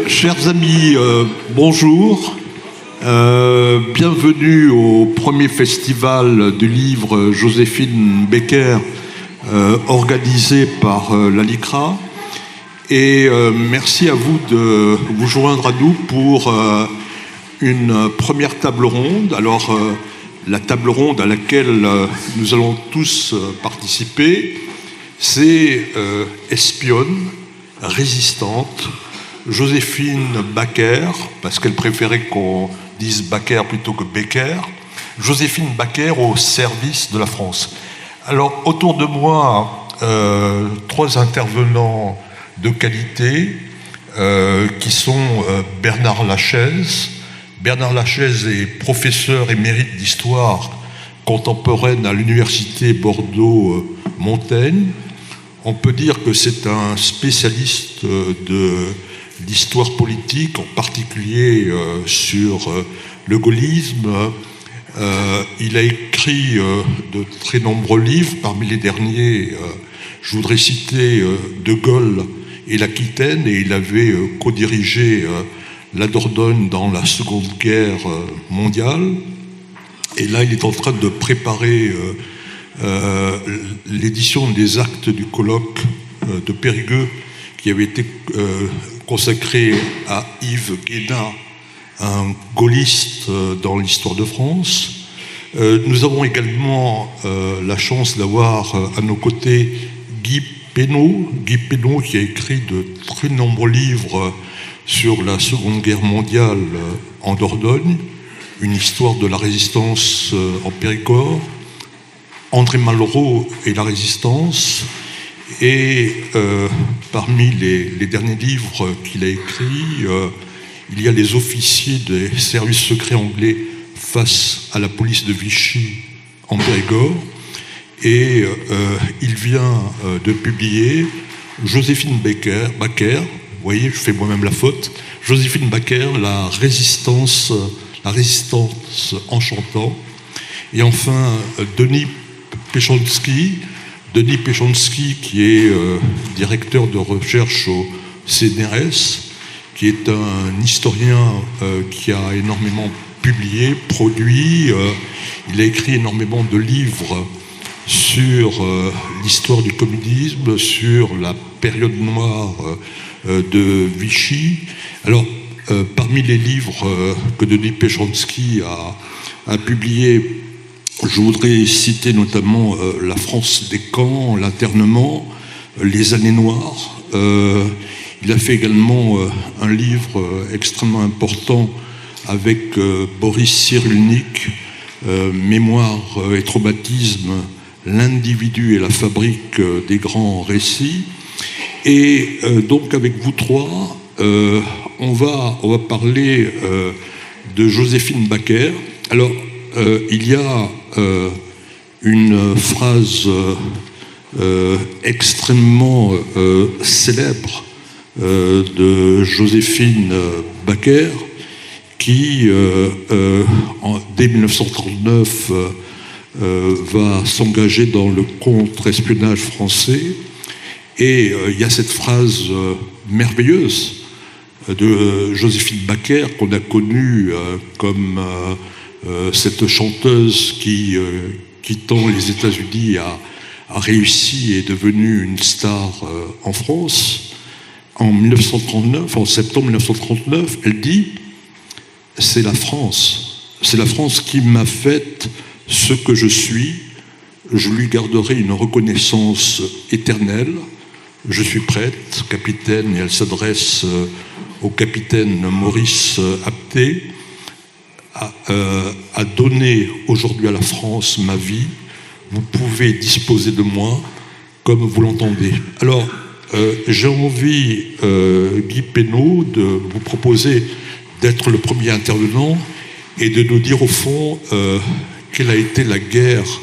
Chers amis, bonjour. Bienvenue au premier festival du livre Joséphine Baker, organisé par la LICRA. Et merci à vous de vous joindre à nous pour une première table ronde. Alors, la table ronde à laquelle nous allons tous participer, c'est espionne, résistante, Joséphine Baker, parce qu'elle préférait qu'on dise Baker plutôt que Becker, Joséphine Baker au service de la France. Alors, autour de moi, trois intervenants de qualité qui sont Bernard Lachaise. Bernard Lachaise est professeur émérite d'histoire contemporaine à l'université Bordeaux-Montaigne. On peut dire que c'est un spécialiste de l'histoire politique, en particulier sur le gaullisme. Il a écrit de très nombreux livres. Parmi les derniers, je voudrais citer De Gaulle et l'Aquitaine, et il avait co-dirigé la Dordogne dans la Seconde Guerre mondiale. Et là, il est en train de préparer l'édition des actes du colloque de Périgueux qui avait été consacré à Yves Guédin, un gaulliste dans l'histoire de France. Nous avons également la chance d'avoir à nos côtés Guy Pénaud qui a écrit de très nombreux livres sur la Seconde Guerre mondiale en Dordogne, une histoire de la résistance en Périgord, André Malraux et la résistance, et parmi les derniers livres qu'il a écrits, il y a Les officiers des services secrets anglais face à la police de Vichy en Périgord, et il vient de publier Joséphine Baker, vous voyez, je fais moi-même la faute, Joséphine Baker, la résistance en chantant. Et enfin, Denis Péchonski, qui est directeur de recherche au CNRS, qui est un historien qui a énormément publié, produit. Il a écrit énormément de livres sur l'histoire du communisme, sur la période noire de Vichy. Alors, parmi les livres que Denis Péchonski a publiés, je voudrais citer notamment La France des camps, l'internement, Les années noires. Il a fait également un livre extrêmement important avec Boris Cyrulnik, Mémoire et traumatisme, l'individu et la fabrique des grands récits. Et donc avec vous trois, on va parler de Joséphine Baker. Alors, il y a une phrase extrêmement célèbre de Joséphine Baker qui, dès 1939, va s'engager dans le contre-espionnage français. Et il y a cette phrase merveilleuse de Joséphine Baker qu'on a connue comme cette chanteuse qui, quittant les États-Unis, a réussi et est devenue une star en France. En septembre 1939, elle dit « C'est la France qui m'a fait ce que je suis. Je lui garderai une reconnaissance éternelle. Je suis prête, capitaine », et elle s'adresse au capitaine Maurice Apté, à donner aujourd'hui à la France ma vie. Vous pouvez disposer de moi comme vous l'entendez. Alors, j'ai envie, Guy Pénaud, de vous proposer d'être le premier intervenant et de nous dire au fond quelle a été la guerre,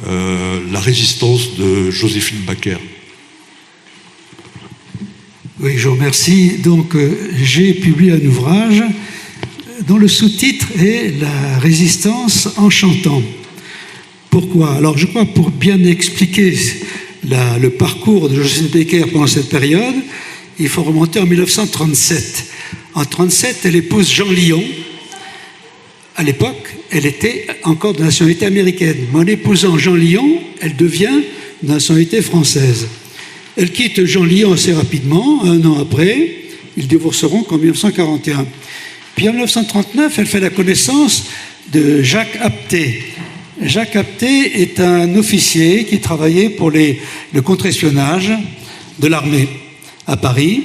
la résistance de Joséphine Baker. Oui, je vous remercie. Donc, j'ai publié un ouvrage dont le sous-titre est « La résistance en chantant ». Pourquoi ? Alors, je crois, pour bien expliquer le parcours de Joséphine Baker pendant cette période, il faut remonter en 1937. En 1937, elle épouse Jean Lyon. À l'époque, elle était encore de nationalité américaine. Mais en épousant Jean Lyon, elle devient de nationalité française. Elle quitte Jean Lyon assez rapidement, 1 an après. Ils divorceront qu'en 1941. Puis en 1939, elle fait la connaissance de Jacques Apthé. Jacques Apthé est un officier qui travaillait pour le contre-espionnage de l'armée à Paris.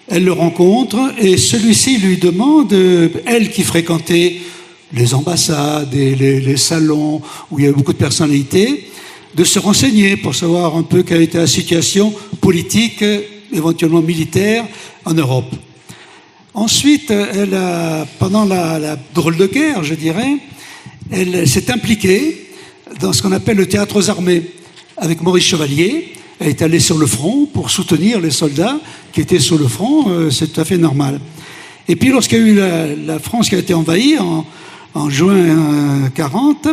Elle le rencontre et celui-ci lui demande, elle qui fréquentait les ambassades et les salons où il y avait beaucoup de personnalités, de se renseigner pour savoir un peu quelle était la situation politique, éventuellement militaire, en Europe. Ensuite, pendant la drôle de guerre, je dirais, elle s'est impliquée dans ce qu'on appelle le théâtre aux armées. Avec Maurice Chevalier, elle est allée sur le front pour soutenir les soldats qui étaient sur le front, c'est tout à fait normal. Et puis lorsqu'il y a eu la France qui a été envahie en juin 1940,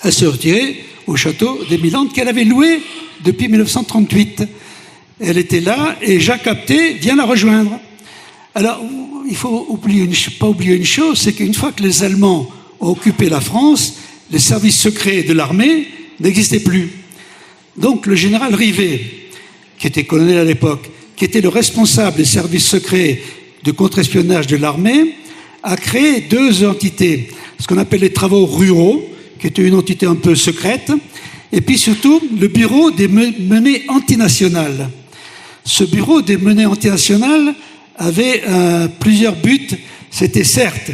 elle s'est retirée au château d'Émilande qu'elle avait loué depuis 1938. Elle était là et Jacques Apthé vient la rejoindre. Alors, il faut pas oublier une chose, c'est qu'une fois que les Allemands ont occupé la France, les services secrets de l'armée n'existaient plus. Donc le général Rivet, qui était colonel à l'époque, qui était le responsable des services secrets de contre-espionnage de l'armée, a créé 2 entités, ce qu'on appelle les travaux ruraux, qui était une entité un peu secrète, et puis surtout le bureau des menées antinationales. Ce bureau des menées antinationales avait plusieurs buts. C'était certes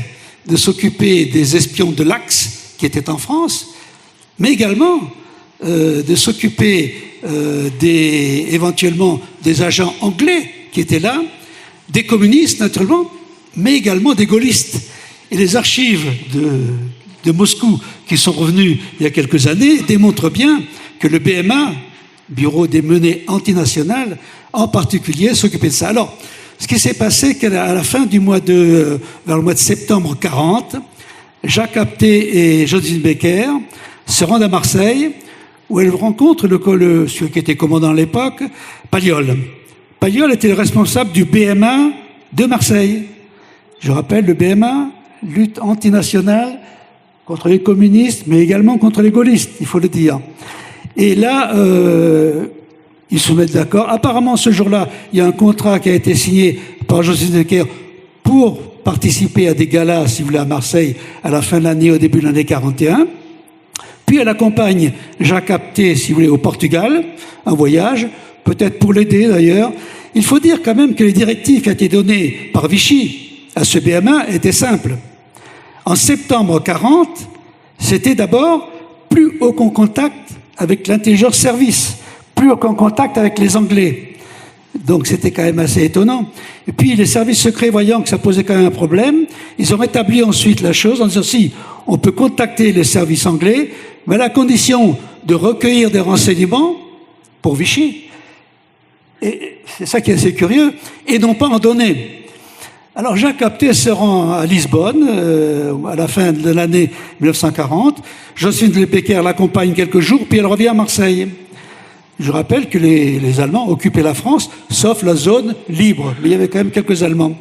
de s'occuper des espions de l'Axe qui étaient en France, mais également de s'occuper éventuellement des agents anglais qui étaient là, des communistes naturellement, mais également des gaullistes. Et les archives de Moscou qui sont revenues il y a quelques années démontrent bien que le BMA, Bureau des menées antinationales, en particulier, s'occupait de ça. Alors, ce qui s'est passé, qu'à la fin du vers le mois de septembre 1940, Jacques Apthé et Joséphine Baker se rendent à Marseille, où elles rencontrent celui qui était commandant à l'époque, Palliol. Palliol était le responsable du BMA de Marseille. Je rappelle, le BMA, lutte antinationale contre les communistes, mais également contre les gaullistes, il faut le dire. Et là, ils se mettent d'accord. Apparemment, ce jour-là, il y a un contrat qui a été signé par Joséphine Baker pour participer à des galas, si vous voulez, à Marseille, à la fin de l'année, au début de l'année 41. Puis elle accompagne Jacques Apthé, si vous voulez, au Portugal, un voyage, peut-être pour l'aider d'ailleurs. Il faut dire quand même que les directives qui ont été données par Vichy à ce BMA étaient simples. En septembre 40, c'était d'abord plus aucun contact avec l'intelligence service, plus aucun contact avec les Anglais. Donc c'était quand même assez étonnant. Et puis les services secrets, voyant que ça posait quand même un problème, ils ont rétabli ensuite la chose en disant si on peut contacter les services anglais, mais à la condition de recueillir des renseignements pour Vichy. Et c'est ça qui est assez curieux, et non pas en donner. Alors Jacques Apthé se rend à Lisbonne à la fin de l'année 1940. Joséphine Baker l'accompagne quelques jours, puis elle revient à Marseille. Je rappelle que les Allemands occupaient la France, sauf la zone libre, mais il y avait quand même quelques Allemands.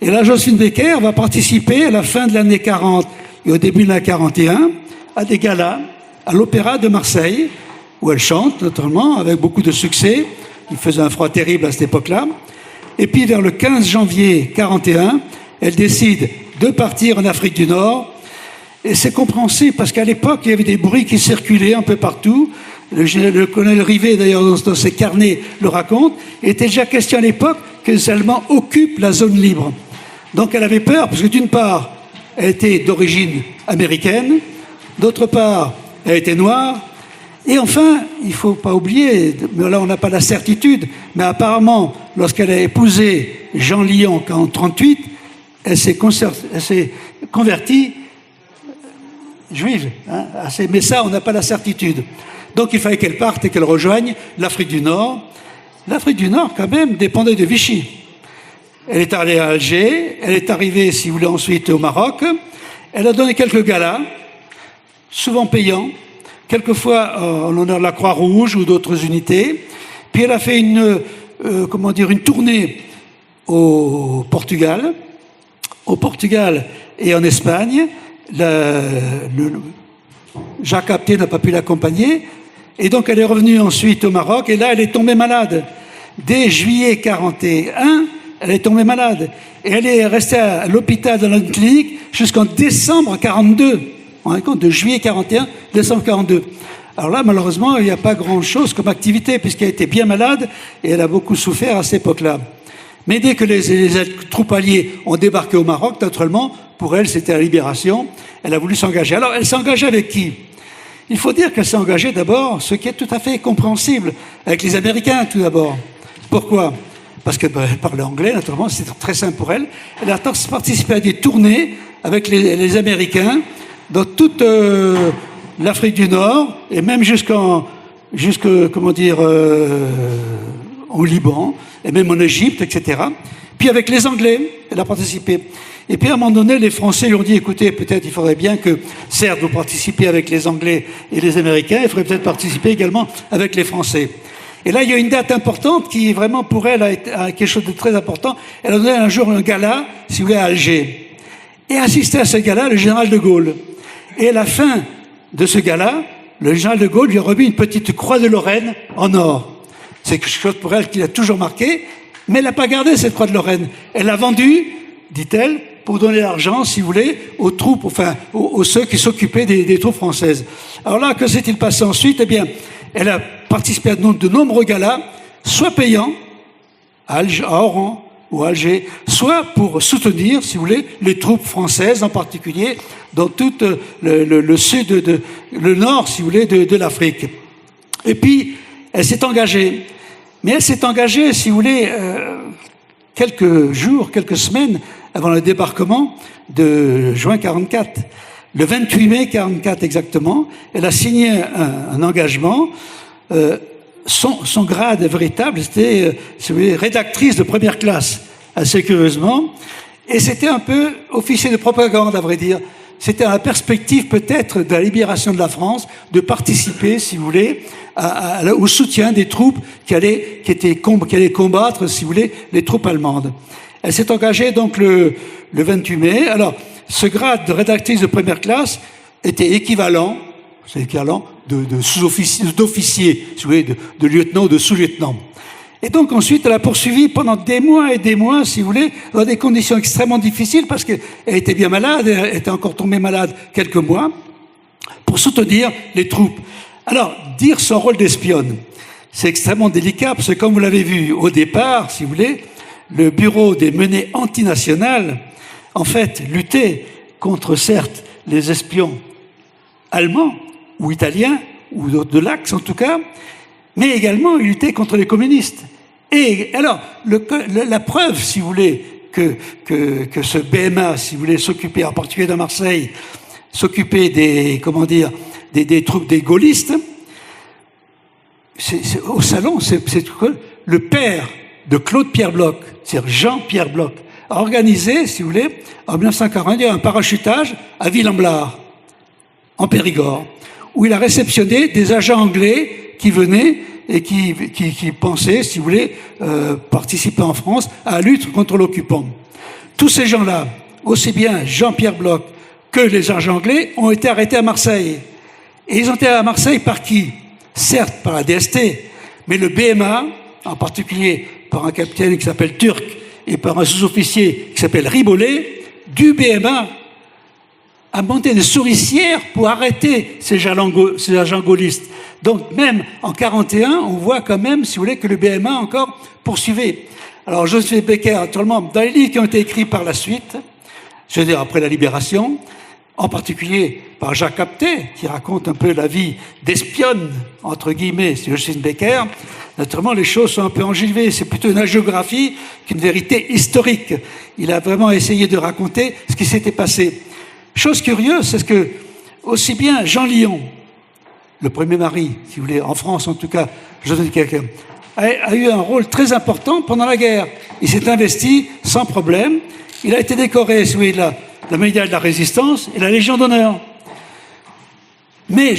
Et là, Joséphine Baker va participer à la fin de l'année 40 et au début de l'année 41 à des galas à l'Opéra de Marseille, où elle chante, notamment, avec beaucoup de succès. Il faisait un froid terrible à cette époque-là. Et puis, vers le 15 janvier 41, elle décide de partir en Afrique du Nord. Et c'est compréhensible, parce qu'à l'époque, il y avait des bruits qui circulaient un peu partout. Le colonel Rivet, d'ailleurs, dans ses carnets, le raconte. Il était déjà question à l'époque que les Allemands occupent la zone libre. Donc elle avait peur, parce que d'une part, elle était d'origine américaine, d'autre part, elle était noire, et enfin, il ne faut pas oublier, mais là on n'a pas la certitude, mais apparemment, lorsqu'elle a épousé Jean Lyon en 1938, elle s'est convertie juive. Hein, mais ça, on n'a pas la certitude. Donc il fallait qu'elle parte et qu'elle rejoigne l'Afrique du Nord. L'Afrique du Nord, quand même, dépendait de Vichy. Elle est allée à Alger, elle est arrivée, si vous voulez, ensuite au Maroc. Elle a donné quelques galas, souvent payants, quelquefois en l'honneur de la Croix-Rouge ou d'autres unités. Puis elle a fait une tournée au Portugal et en Espagne. Jacques Apthée n'a pas pu l'accompagner, et donc elle est revenue ensuite au Maroc, et là elle est tombée malade. Dès juillet 41, elle est tombée malade, et elle est restée à l'hôpital dans une clinique jusqu'en décembre 42. Vous vous rendez compte, de juillet 41, décembre 42. Alors là, malheureusement, il n'y a pas grand-chose comme activité, puisqu'elle était bien malade, et elle a beaucoup souffert à cette époque-là. Mais dès que les troupes alliées ont débarqué au Maroc, naturellement, pour elle, c'était la libération. Elle a voulu s'engager. Alors, elle s'est engagée avec qui? Il faut dire qu'elle s'est engagée d'abord, ce qui est tout à fait compréhensible, avec les Américains tout d'abord. Pourquoi? Parce qu'elle parlait anglais, naturellement, c'était très simple pour elle. Elle a participé à des tournées avec les Américains dans toute l'Afrique du Nord, et même au Liban, et même en Égypte, etc. Puis avec les Anglais, elle a participé. Et puis à un moment donné, les Français lui ont dit, écoutez, peut-être il faudrait bien que, certes, vous participiez avec les Anglais et les Américains, il faudrait peut-être participer également avec les Français. Et là, il y a une date importante qui, vraiment, pour elle, a quelque chose de très important. Elle a donné un jour un gala, si vous voulez, à Alger. Et assisté à ce gala, le général de Gaulle. Et à la fin de ce gala, le général de Gaulle lui a remis une petite croix de Lorraine en or. C'est quelque chose pour elle qui l'a toujours marqué, mais elle n'a pas gardé cette croix de Lorraine. Elle l'a vendue, dit-elle, pour donner l'argent, si vous voulez, aux troupes, enfin, aux ceux qui s'occupaient des troupes françaises. Alors là, que s'est-il passé ensuite? Eh bien, elle a participé à de nombreux galas, soit payants, à Oran ou à Alger, soit pour soutenir, si vous voulez, les troupes françaises, en particulier, dans tout le sud, le nord, si vous voulez, de l'Afrique. Et puis, elle s'est engagée. Mais elle s'est engagée, si vous voulez, quelques jours, quelques semaines avant le débarquement de juin 44. Le 28 mai 44 exactement, elle a signé un engagement. Son grade véritable, c'était si vous voulez, rédactrice de première classe, assez curieusement. Et c'était un peu officier de propagande, à vrai dire. C'était la perspective peut-être de la libération de la France, de participer, si vous voulez, au soutien des troupes qui allaient combattre, si vous voulez, les troupes allemandes. Elle s'est engagée donc le 28 mai. Alors, ce grade de rédactrice de première classe était équivalent, c'est l'équivalent de sous-officier, d'officier, si vous voulez, de lieutenant ou de sous-lieutenant. Et donc ensuite, elle a poursuivi pendant des mois et des mois, si vous voulez, dans des conditions extrêmement difficiles, parce qu'elle était bien malade, elle était encore tombée malade quelques mois, pour soutenir les troupes. Alors, dire son rôle d'espionne, c'est extrêmement délicat, parce que comme vous l'avez vu au départ, si vous voulez, le bureau des menées antinationales, en fait, luttait contre, certes, les espions allemands, ou italiens, ou de l'Axe en tout cas, mais également il luttait contre les communistes. Et alors, la preuve, si vous voulez, que ce BMA, si vous voulez, s'occupait, en particulier dans Marseille, s'occupait des troupes des gaullistes, au salon, c'est le père de Claude-Pierre Bloch, c'est-à-dire Jean-Pierre Bloch, a organisé, si vous voulez, en 1940, un parachutage à Ville-en-Blard, en Périgord, où il a réceptionné des agents anglais qui venaient et qui pensaient, si vous voulez, participer en France à la lutte contre l'occupant. Tous ces gens-là, aussi bien Jean-Pierre Bloch que les agents anglais, ont été arrêtés à Marseille. Et ils ont été à Marseille par qui? Certes, par la DST, mais le BMA, en particulier par un capitaine qui s'appelle Turc et par un sous-officier qui s'appelle Ribollet, du BMA, a monté des souricières pour arrêter ces agents gaullistes. Donc même en 41, on voit quand même, si vous voulez, que le BMA encore poursuivait. Alors Joséphine Baker, naturellement, dans les livres qui ont été écrits par la suite, je veux dire après la libération, en particulier par Jacques Apthée, qui raconte un peu la vie d'espionne, entre guillemets, c'est Joséphine Baker, naturellement les choses sont un peu enjolivées, c'est plutôt une hagiographie qu'une vérité historique. Il a vraiment essayé de raconter ce qui s'était passé. Chose curieuse, c'est que aussi bien Jean Lyon, le premier mari, si vous voulez, en France en tout cas, Joseph Quelqu'un, a eu un rôle très important pendant la guerre. Il s'est investi sans problème. Il a été décoré, si vous voulez, de la médaille de la Résistance et la Légion d'honneur. Mais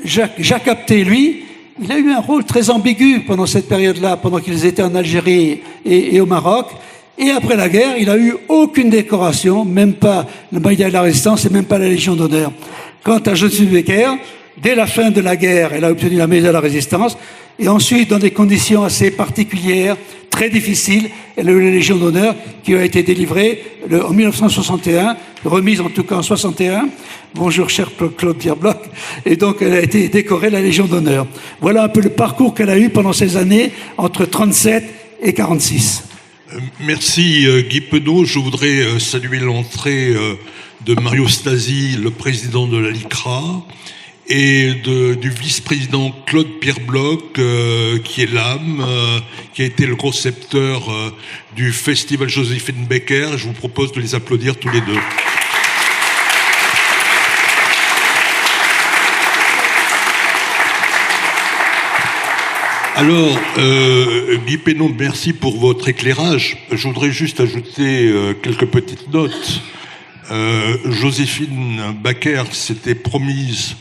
Jacques Apthée, lui, il a eu un rôle très ambigu pendant cette période-là, pendant qu'ils étaient en Algérie et au Maroc. Et après la guerre, il n'a eu aucune décoration, même pas la médaille de la Résistance et même pas la Légion d'honneur. Quant à Joséphine Baker, dès la fin de la guerre, elle a obtenu la médaille de la Résistance. Et ensuite, dans des conditions assez particulières, très difficiles, elle a eu la Légion d'honneur qui a été délivrée en 1961, remise en tout cas en 61. Bonjour, cher Claude Pierre-Bloch. Et donc, elle a été décorée la Légion d'honneur. Voilà un peu le parcours qu'elle a eu pendant ces années, entre 37 et 46. Merci Guy Penaud. Je voudrais saluer l'entrée de Mario Stasi, le président de la LICRA, et du vice-président Claude Pierre-Bloch, qui est l'âme, qui a été le concepteur du festival Joséphine Baker. Je vous propose de les applaudir tous les deux. Alors, Guy Penaud, merci pour votre éclairage. Je voudrais juste ajouter quelques petites notes. Joséphine Baker s'était promise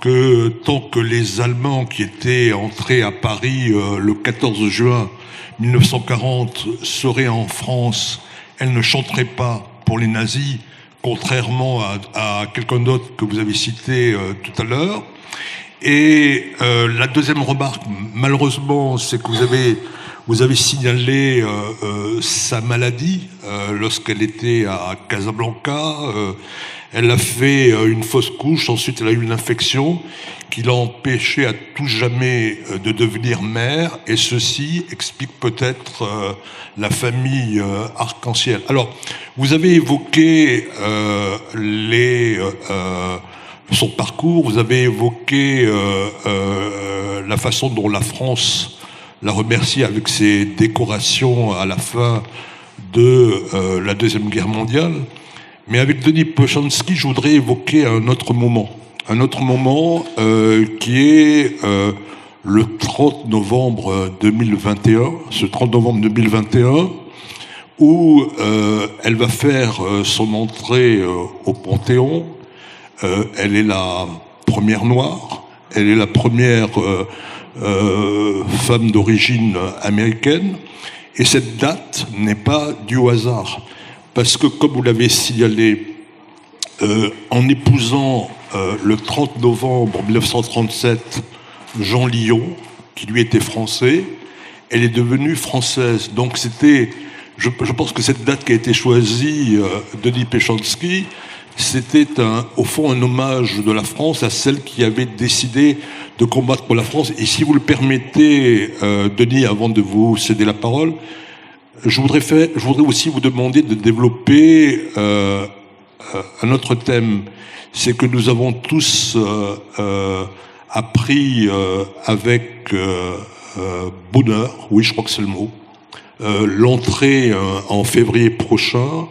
que tant que les Allemands qui étaient entrés à Paris le 14 juin 1940 seraient en France, elle ne chanterait pas pour les nazis, contrairement à quelqu'un d'autre que vous avez cité tout à l'heure. Et la deuxième remarque, malheureusement, c'est que vous avez signalé sa maladie lorsqu'elle était à Casablanca. Elle a fait une fausse couche, ensuite elle a eu une infection qui l'a empêchée à tout jamais de devenir mère, et ceci explique peut-être la famille arc-en-ciel. Alors, vous avez évoqué son parcours, vous avez évoqué la façon dont la France la remercie avec ses décorations à la fin de la Deuxième Guerre mondiale. Mais avec Denis Pochanski, je voudrais évoquer un autre moment qui est le 30 novembre 2021, ce 30 novembre 2021, où elle va faire son entrée au Panthéon. Elle est la première noire, elle est la première femme d'origine américaine, et cette date n'est pas due au hasard, parce que comme vous l'avez signalé, en épousant le 30 novembre 1937 Jean Lyon, qui lui était français, elle est devenue française. Donc c'était, je pense que cette date qui a été choisie, Denis Péchanski, c'était au fond un hommage de la France à celle qui avait décidé de combattre pour la France. Et si vous le permettez, Denis, avant de vous céder la parole, je voudrais aussi vous demander de développer un autre thème. C'est que nous avons tous appris avec bonheur, oui, je crois que c'est le mot, l'entrée en février prochain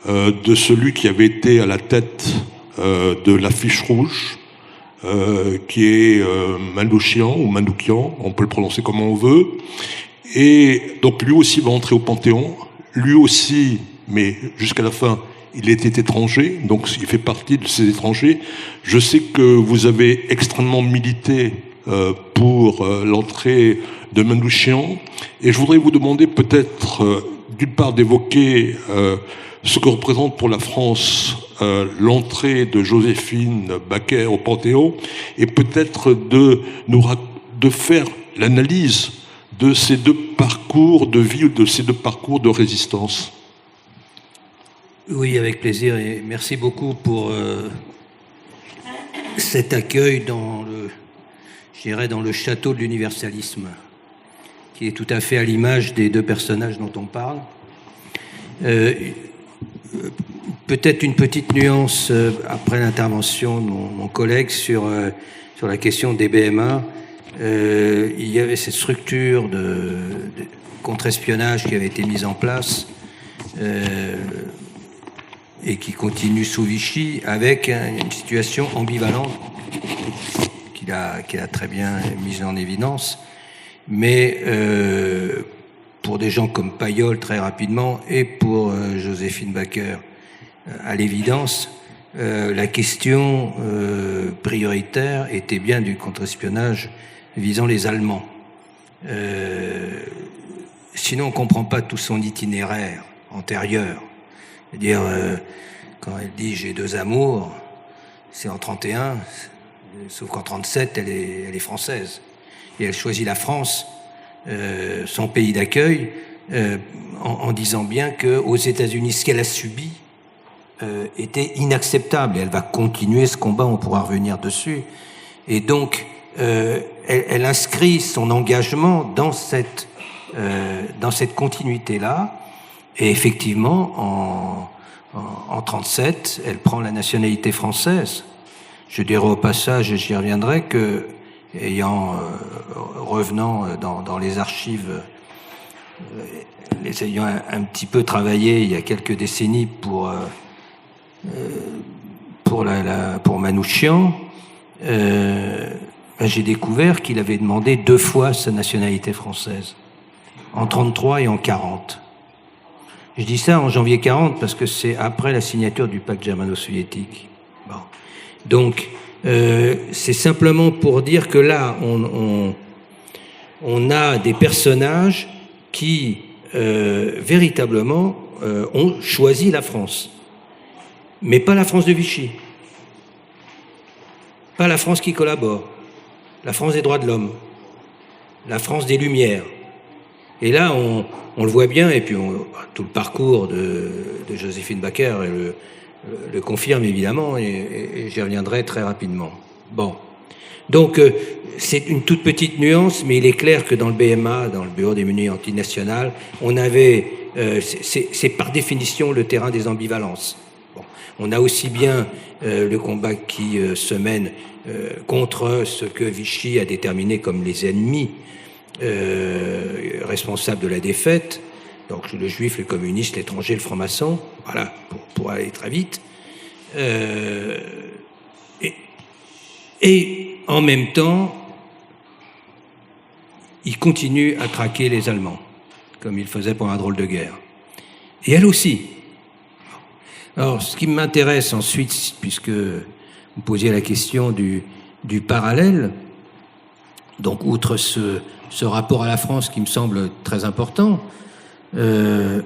de celui qui avait été à la tête de l'affiche rouge, qui est Manouchian ou Manoukian, on peut le prononcer comme on veut. Et donc lui aussi va entrer au Panthéon, lui aussi, mais jusqu'à la fin, il était étranger, donc il fait partie de ces étrangers. Je sais que vous avez extrêmement milité pour l'entrée de Manouchian, et je voudrais vous demander peut-être, d'une part, d'évoquer ce que représente pour la France l'entrée de Joséphine Baker au Panthéon, et peut-être de faire l'analyse de ces deux parcours de vie ou de ces deux parcours de résistance. Oui, avec plaisir, et merci beaucoup pour cet accueil dans le château de l'universalisme, qui est tout à fait à l'image des deux personnages dont on parle. Peut-être une petite nuance après l'intervention de mon collègue sur la question des BMA. Il y avait cette structure de contre-espionnage qui avait été mise en place et qui continue sous Vichy, avec une situation ambivalente qu'il a très bien mise en évidence, mais pour des gens comme Paillol très rapidement, et pour Joséphine Baker à l'évidence, la question prioritaire était bien du contre-espionnage visant les Allemands. Sinon, on ne comprend pas tout son itinéraire antérieur. C'est-à-dire, quand elle dit « j'ai deux amours », c'est en 31, sauf qu'en 37, elle est française. Et elle choisit la France, son pays d'accueil, en disant bien qu'aux États-Unis, ce qu'elle a subi était inacceptable. Et elle va continuer ce combat, on pourra revenir dessus. Et donc, elle inscrit son engagement dans cette continuité-là. Et effectivement, en 37, elle prend la nationalité française. Je dirais au passage, et j'y reviendrai, que revenant dans les archives, les ayant un petit peu travaillé il y a quelques décennies pour Manouchian, j'ai découvert qu'il avait demandé 2 fois sa nationalité française, en 33 et en 40. Je dis ça en janvier 40 parce que c'est après la signature du pacte germano-soviétique. Bon. Donc, c'est simplement pour dire que là, on a des personnages qui, véritablement, ont choisi la France. Mais pas la France de Vichy. Pas la France qui collabore. La France des droits de l'homme. La France des Lumières. Et là, on le voit bien, et puis tout le parcours de Joséphine Baker le confirme évidemment, et j'y reviendrai très rapidement. Bon. Donc, c'est une toute petite nuance, mais il est clair que dans le BMA, dans le Bureau des menus antinationales, on avait, c'est par définition le terrain des ambivalences. Bon. On a aussi bien le combat qui se mène contre ce que Vichy a déterminé comme les ennemis responsables de la défaite, donc le juif, le communiste, l'étranger, le franc-maçon, voilà, pour aller très vite. Et en même temps, il continue à traquer les Allemands, comme il faisait pour un drôle de guerre. Et elle aussi. Alors, ce qui m'intéresse ensuite, puisque vous posiez la question du parallèle, donc outre ce rapport à la France qui me semble très important, on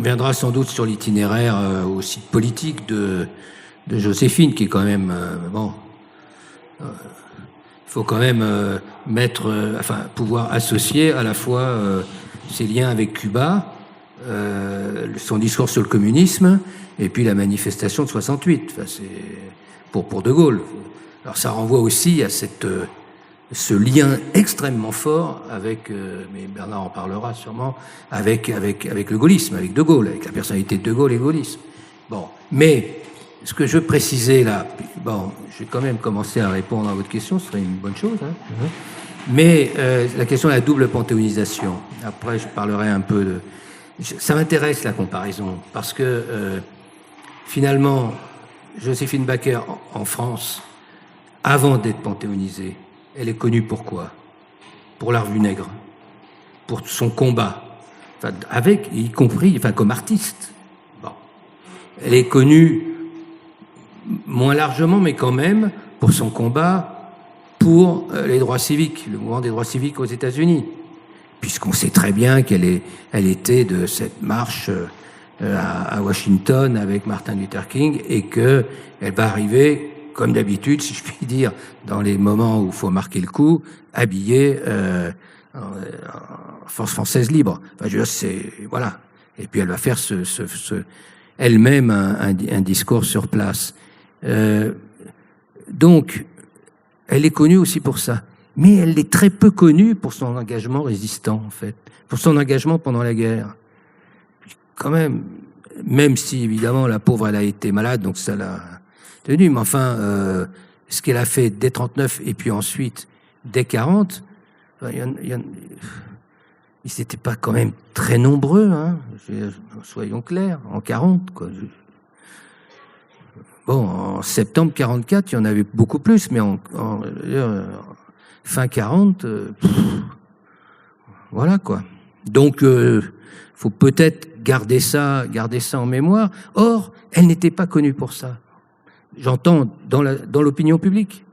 viendra sans doute sur l'itinéraire aussi politique de Joséphine, qui est quand même il faut quand même pouvoir associer à la fois ses liens avec Cuba, son discours sur le communisme, et puis la manifestation de 68. Enfin, c'est pour De Gaulle. Alors ça renvoie aussi à ce lien extrêmement fort avec, mais Bernard en parlera sûrement, avec le gaullisme, avec De Gaulle, avec la personnalité de Gaulle et le gaullisme. Bon, mais ce que je veux préciser là, bon, je vais quand même commencer à répondre à votre question, ce serait une bonne chose, hein. Mais la question de la double panthéonisation, après je parlerai un peu de... Ça m'intéresse la comparaison, parce que finalement, Joséphine Baker en France, avant d'être panthéonisée, elle est connue pour quoi? Pour la Revue Nègre, pour son combat, enfin, y compris comme artiste. Bon. Elle est connue moins largement, mais quand même, pour son combat pour les droits civiques, le mouvement des droits civiques aux États-Unis, puisqu'on sait très bien elle était de cette marche à Washington avec Martin Luther King, et que elle va arriver, comme d'habitude, si je puis dire, dans les moments où il faut marquer le coup, habillée en Force française libre. Enfin, je veux dire, voilà. Et puis elle va faire elle-même un discours sur place. Donc, elle est connue aussi pour ça. Mais elle est très peu connue pour son engagement résistant, en fait. Pour son engagement pendant la guerre. Quand même si, évidemment, la pauvre, elle a été malade, donc ça l'a tenue. Mais enfin, ce qu'elle a fait dès 39 et puis ensuite, dès 40, ils n'étaient pas quand même très nombreux, hein. Soyons clairs, en 40, quoi. Bon, en septembre 44, il y en avait beaucoup plus, mais fin 40, voilà, quoi. Donc, faut peut-être garder ça en mémoire. Or, elle n'était pas connue pour ça. J'entends dans l'opinion publique.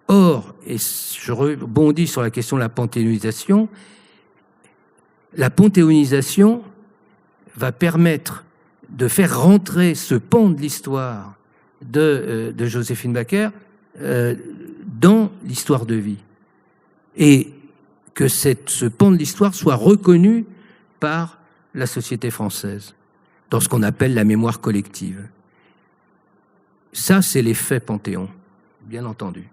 Or, et je rebondis sur la question de la panthéonisation va permettre de faire rentrer ce pan de l'histoire de Joséphine Baker dans l'histoire de vie. Et que ce pan de l'histoire soit reconnu par la société française, dans ce qu'on appelle la mémoire collective. Ça, c'est l'effet Panthéon, bien entendu.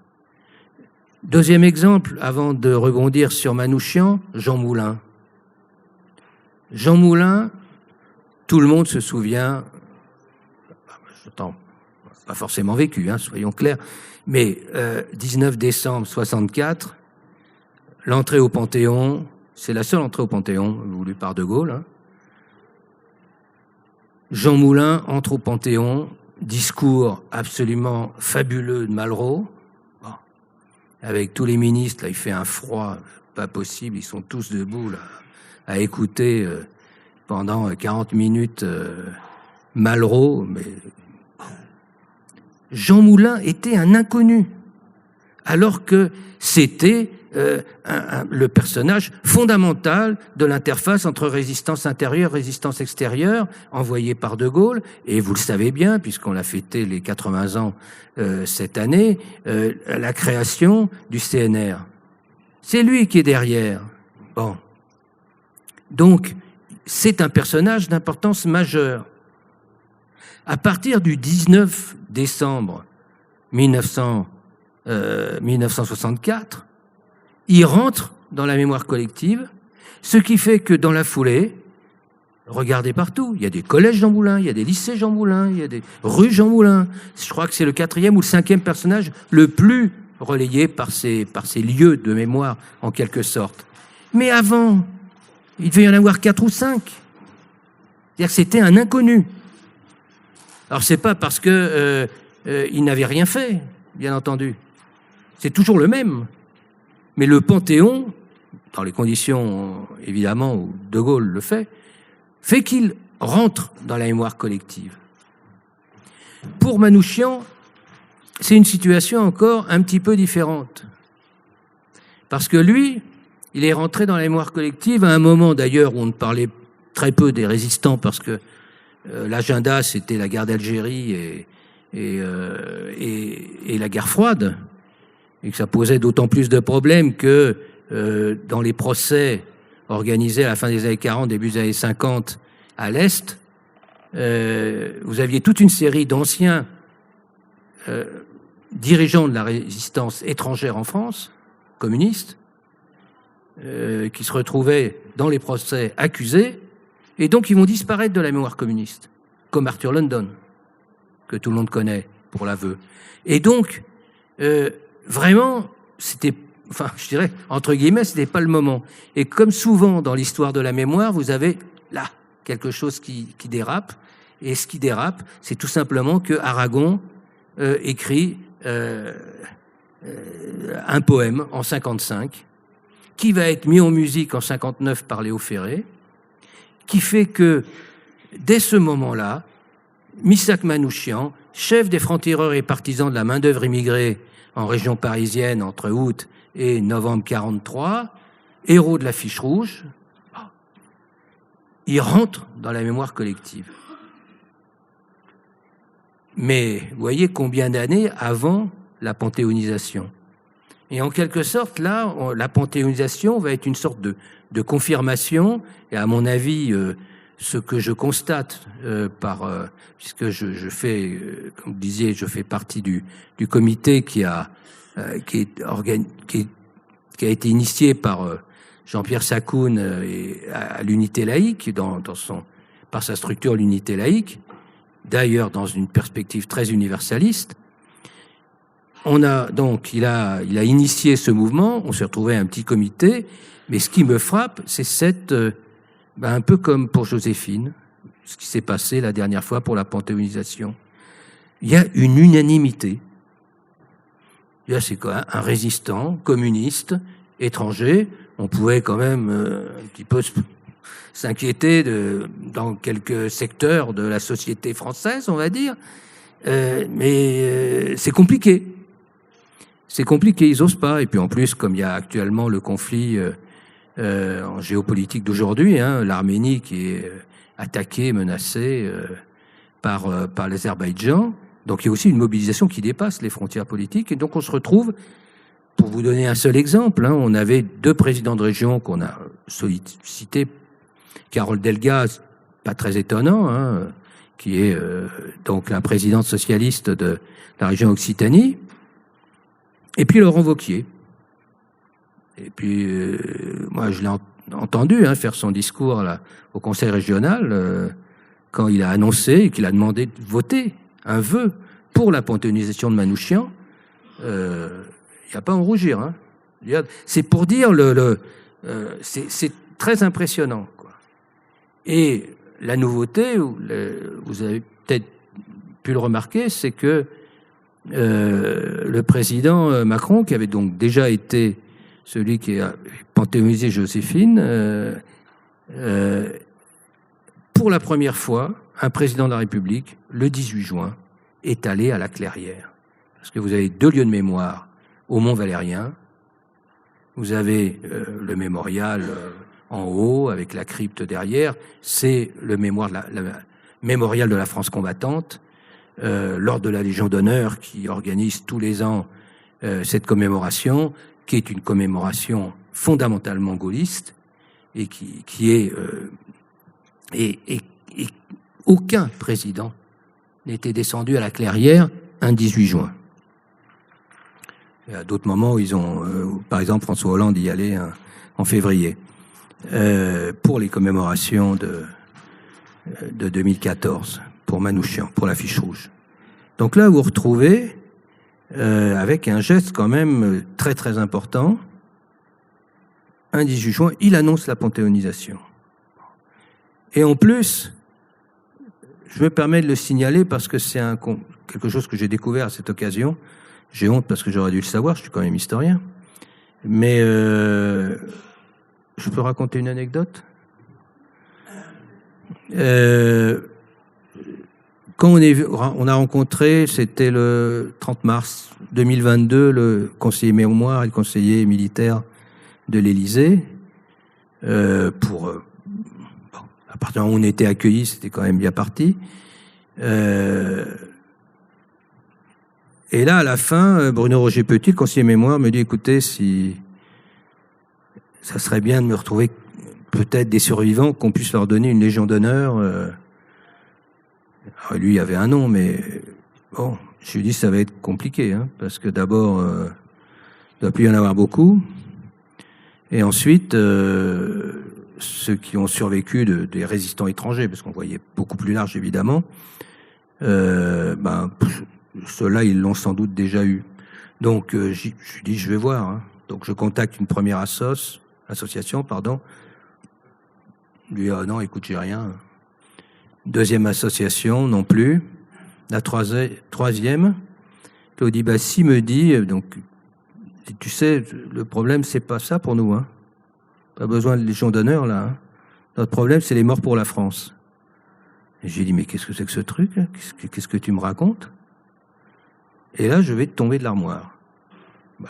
Deuxième exemple, avant de rebondir sur Manouchian, Jean Moulin. Jean Moulin, tout le monde se souvient, pas forcément vécu, soyons clairs, mais 19 décembre 64, l'entrée au Panthéon, c'est la seule entrée au Panthéon voulue par De Gaulle. Jean Moulin entre au Panthéon, discours absolument fabuleux de Malraux. Bon. Avec tous les ministres, là, il fait un froid pas possible, ils sont tous debout là, à écouter pendant 40 minutes Malraux. Mais Jean Moulin était un inconnu, alors que c'était le personnage fondamental de l'interface entre résistance intérieure et résistance extérieure envoyée par De Gaulle. Et vous le savez bien, puisqu'on a fêté les 80 ans cette année, la création du CNR. C'est lui qui est derrière. Bon. Donc, c'est un personnage d'importance majeure. À partir du 19 décembre 1964, il rentre dans la mémoire collective, ce qui fait que dans la foulée, regardez partout, il y a des collèges Jean Moulin, il y a des lycées Jean Moulin, il y a des rues Jean Moulin. Je crois que c'est le 4e ou le 5e personnage le plus relayé par ces lieux de mémoire, en quelque sorte. Mais avant, il devait y en avoir 4 ou 5. C'est-à-dire que c'était un inconnu. Alors c'est pas parce que il n'avait rien fait, bien entendu. C'est toujours le même. Mais le Panthéon, dans les conditions, évidemment, où De Gaulle le fait qu'il rentre dans la mémoire collective. Pour Manouchian, c'est une situation encore un petit peu différente. Parce que lui, il est rentré dans la mémoire collective à un moment, d'ailleurs, où on ne parlait très peu des résistants, parce que l'agenda, c'était la guerre d'Algérie et la guerre froide, et que ça posait d'autant plus de problèmes que dans les procès organisés à la fin des années 40, début des années 50 à l'Est, vous aviez toute une série d'anciens dirigeants de la résistance étrangère en France, communistes, qui se retrouvaient dans les procès accusés, et donc ils vont disparaître de la mémoire communiste, comme Arthur London, que tout le monde connaît pour l'aveu. Et donc, vraiment, c'était, je dirais, entre guillemets, c'était pas le moment. Et comme souvent dans l'histoire de la mémoire, vous avez là quelque chose qui dérape. Et ce qui dérape, c'est tout simplement que Aragon écrit un poème en 55, qui va être mis en musique en 59 par Léo Ferré, qui fait que, dès ce moment-là, Missak Manouchian, chef des francs-tireurs et partisans de la main-d'œuvre immigrée en région parisienne entre août et novembre 43, héros de la fiche rouge, il rentre dans la mémoire collective. Mais vous voyez combien d'années avant la panthéonisation. Et en quelque sorte, là, la panthéonisation va être une sorte de confirmation, et à mon avis, ce que je constate puisque je fais, comme vous disiez, je fais partie du comité qui a été initié par Jean-Pierre Sakoun à l'unité laïque, par sa structure l'unité laïque, d'ailleurs dans une perspective très universaliste. Il a initié ce mouvement, on s'est retrouvé à un petit comité, mais ce qui me frappe, c'est un peu comme pour Joséphine, ce qui s'est passé la dernière fois pour la panthéonisation. Il y a une unanimité. C'est quoi, un résistant communiste étranger. On pouvait quand même un petit peu s'inquiéter dans quelques secteurs de la société française, on va dire, mais c'est compliqué. c'est compliqué, ils osent pas. Et puis en plus, comme il y a actuellement le conflit en géopolitique d'aujourd'hui, l'Arménie qui est attaquée, menacée par l'Azerbaïdjan, donc il y a aussi une mobilisation qui dépasse les frontières politiques. Et donc on se retrouve, pour vous donner un seul exemple, on avait 2 présidents de région qu'on a sollicités. Carole Delga, pas très étonnant, qui est donc la présidente socialiste de la région Occitanie, et puis Laurent Wauquiez. Et puis, moi, je l'ai entendu faire son discours là, au conseil régional quand il a annoncé et qu'il a demandé de voter un vœu pour la panthéonisation de Manouchian. Il n'y a pas à en rougir. C'est pour dire c'est très impressionnant, quoi. Et la nouveauté, vous avez peut-être pu le remarquer, c'est que le président Macron, qui avait donc déjà été celui qui a panthéonisé Joséphine, pour la première fois, un président de la République, le 18 juin, est allé à la Clairière. Parce que vous avez 2 lieux de mémoire au Mont-Valérien. Vous avez le mémorial en haut, avec la crypte derrière. C'est le mémorial de la France combattante, l'Ordre de la Légion d'honneur qui organise tous les ans cette commémoration, qui est une commémoration fondamentalement gaulliste et qui est et aucun président n'était descendu à la Clairière un 18 juin. Il y a d'autres moments où ils ont, par exemple, François Hollande y allait en février pour les commémorations de 2014 pour Manouchian, pour l'affiche rouge. Donc là, vous vous retrouvez avec un geste quand même très très important. Un 18 juin, il annonce la panthéonisation. Et en plus, je me permets de le signaler parce que c'est quelque chose que j'ai découvert à cette occasion. J'ai honte parce que j'aurais dû le savoir, je suis quand même historien. Mais je peux raconter une anecdote ? Quand on a rencontré, c'était le 30 mars 2022, le conseiller mémoire et le conseiller militaire de l'Élysée, à partir du moment où on était accueillis, c'était quand même bien parti. Et là, à la fin, Bruno Roger Petit, le conseiller mémoire, me dit, écoutez, si ça serait bien de me retrouver peut-être des survivants, qu'on puisse leur donner une Légion d'honneur. Alors, lui, il avait un nom, mais bon, je lui ai dit, ça va être compliqué, parce que d'abord, il ne doit plus y en avoir beaucoup. Et ensuite, ceux qui ont survécu des résistants étrangers, parce qu'on voyait beaucoup plus large, évidemment, ceux-là, ils l'ont sans doute déjà eu. Donc, je lui dis, je vais voir. Donc, je contacte une première association. Lui, non, écoute, j'ai rien. Deuxième association, non plus. La troisième, Claudie Bassy me dit, donc, tu sais, le problème, c'est pas ça pour nous. Pas besoin de Légion d'honneur, là. Notre problème, c'est les morts pour la France. Et j'ai dit, mais qu'est-ce que c'est que ce truc, là ? Qu'est-ce que tu me racontes ? Et là, je vais tomber de l'armoire.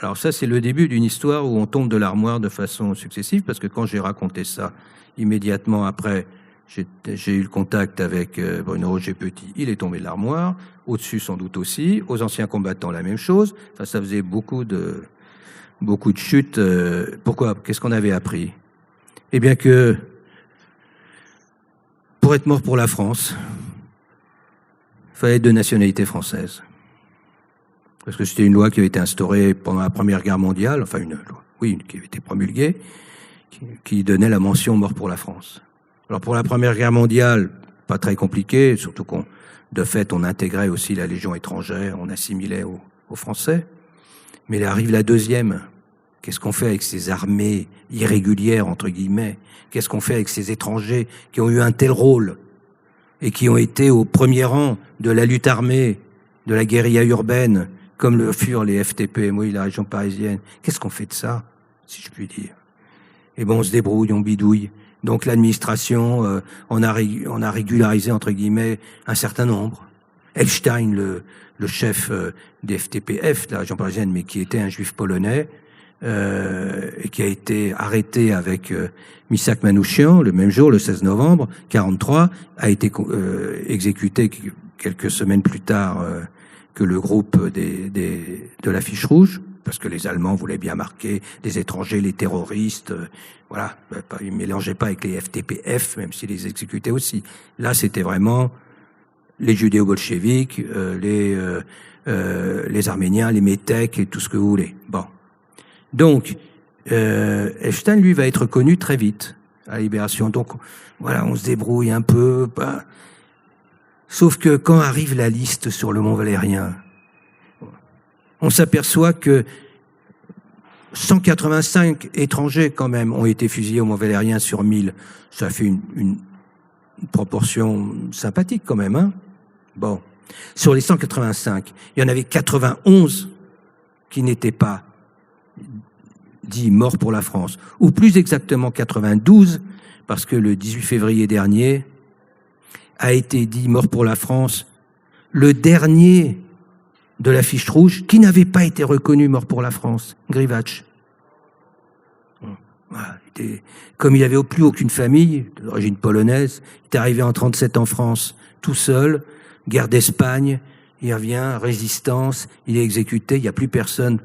Alors ça, c'est le début d'une histoire où on tombe de l'armoire de façon successive, parce que quand j'ai raconté ça, immédiatement après, j'ai eu le contact avec Bruno Roger Petit, il est tombé de l'armoire, au-dessus sans doute aussi, aux anciens combattants la même chose, enfin, ça faisait beaucoup de chutes. Pourquoi ? Qu'est-ce qu'on avait appris ? Eh bien que, pour être mort pour la France, il fallait être de nationalité française. Parce que c'était une loi qui avait été instaurée pendant la Première Guerre mondiale, enfin une loi, oui, qui avait été promulguée, qui donnait la mention mort pour la France. Alors pour la Première Guerre mondiale, pas très compliqué, surtout de fait, on intégrait aussi la Légion étrangère, on assimilait aux Français. Mais là arrive la deuxième. Qu'est-ce qu'on fait avec ces armées irrégulières, entre guillemets ? Qu'est-ce qu'on fait avec ces étrangers qui ont eu un tel rôle et qui ont été au premier rang de la lutte armée, de la guérilla urbaine, comme le furent les FTP-MOI, la région parisienne. Qu'est-ce qu'on fait de ça, si je puis dire ? Et bon, on se débrouille, on bidouille. Donc l'administration, on a régularisé, entre guillemets, un certain nombre. Epstein, le chef des FTPF, la région parisienne, mais qui était un juif polonais, et qui a été arrêté avec Misak Manouchian le même jour, le 16 novembre 43, a été exécuté quelques semaines plus tard que le groupe de l'Affiche Rouge, parce que les Allemands voulaient bien marquer les étrangers, les terroristes, voilà, ils mélangeaient pas avec les FTPF, même s'ils les exécutaient aussi. Là, c'était vraiment les judéo-bolcheviques, les Arméniens, les Métèques et tout ce que vous voulez. Bon. Donc, Epstein, lui, va être connu très vite à la Libération. Donc, voilà, on se débrouille un peu. Bah. Sauf que quand arrive la liste sur le Mont Valérien, on s'aperçoit que 185 étrangers, quand même, ont été fusillés au Mont Valérien sur 1000. Ça fait une proportion sympathique, quand même, hein. Bon. Sur les 185, il y en avait 91 qui n'étaient pas dit mort pour la France, ou plus exactement 92, parce que le 18 février dernier a été dit mort pour la France le dernier de l'Affiche Rouge qui n'avait pas été reconnu mort pour la France, Grivatch. Voilà, comme il n'avait plus aucune famille, d'origine polonaise, il est arrivé en 37 en France, tout seul, guerre d'Espagne, il revient, résistance, il est exécuté, il n'y a plus personne